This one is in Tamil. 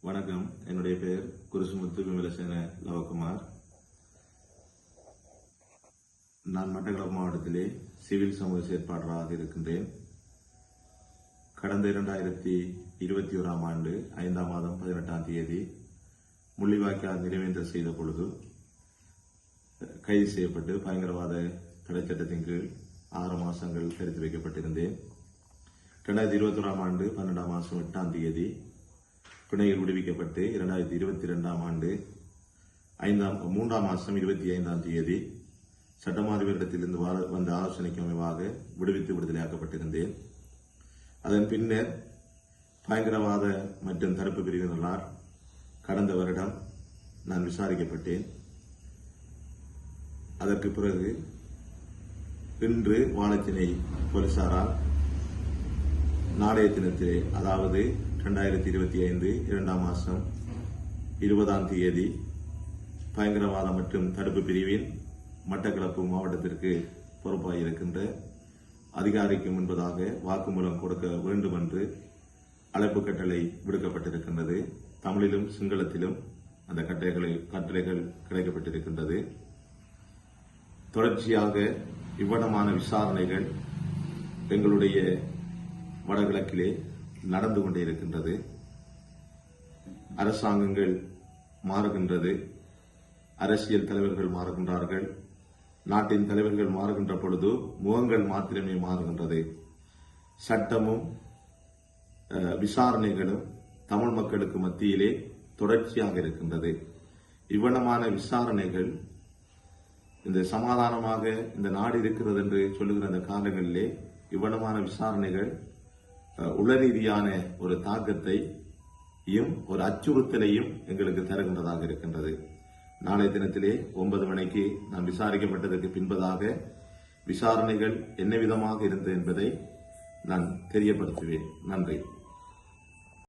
வணக்கம். என்னுடைய பெயர் குருசுமுத்து விமலசேன லவகுமார். நான் மட்டக்களப்பு மாவட்டத்திலே சிவில் சமூக செயற்பாளராக இருக்கின்றேன். கடந்த 2021 ஆண்டு 5ஆம் மாதம் 18ஆம் தேதி முள்ளிவாய்க்கால் நினைவேந்தல் செய்த பொழுது கைது செய்யப்பட்டு பயங்கரவாத தடை சட்டத்தின் கீழ் 6 மாதங்கள் தடுத்து வைக்கப்பட்டிருந்தேன். 2021 ஆண்டு 12ஆம் மாதம் 8ஆம் தேதி பிணையில் விடுவிக்கப்பட்டு 2022ஆம் ஆண்டு 3ஆம் மாதம் 25ஆம் தேதி சட்டமாதிபரிடத்திலிருந்து வந்த ஆலோசனைக்கு அமைவாக விடுவித்து விடுதலையாக்கப்பட்டிருந்தேன். அதன் பின்னர் பயங்கரவாத மற்றும் தடுப்பு பிரிவினரால் கடந்த வருடம் நான் விசாரிக்கப்பட்டேன். அதற்கு பிறகு இன்று வாழைத்திணை போலீசாரால் நாளைய தினத்திலே, அதாவது 2025 2ஆம் மாதம் 20ஆம் தேதி பயங்கரவாத மற்றும் தடுப்பு பிரிவின் மட்டக்களப்பு மாவட்டத்திற்கு பொறுப்பாக இருக்கின்ற அதிகாரிக்கு முன்பதாக வாக்குமூலம் கொடுக்க வேண்டும் என்று அழைப்பு கட்டளை விடுக்கப்பட்டிருக்கின்றது. தமிழிலும் சிங்களத்திலும் அந்த கட்டளைகள் கிடைக்கப்பட்டிருக்கின்றது. தொடர்ச்சியாக இவ்வளமான விசாரணைகள் எங்களுடைய வடகிழக்கிலே நடந்து கொண்டே இருக்கின்றது. அரசாங்கங்கள் மாறுகின்றது, அரசியல் தலைவர்கள் மாறுகின்றார்கள், நாட்டின் தலைவர்கள் மாறுகின்ற பொழுது முகங்கள் மாத்திரமே மாறுகின்றது. சட்டமும் விசாரணைகளும் தமிழ் மக்களுக்கு மத்தியிலே தொடர்ச்சியாக இருக்கின்றது. இவ்வளமான விசாரணைகள் இந்த சமாதானமாக இந்த நாடு இருக்கிறது என்று சொல்லுகிற அந்த காலங்களிலே இவ்வளமான விசாரணைகள் உளரீதியான ஒரு தாக்கத்தையும் ஒரு அச்சுறுத்தலையும் எங்களுக்கு தருகின்றதாக இருக்கின்றது. நாளைய தினத்திலே 9 மணிக்கு நான் விசாரிக்கப்பட்டதற்கு பின்பதாக விசாரணைகள் என்ன விதமாக இருந்தது என்பதை நான் தெரியப்படுத்துவேன். நன்றி.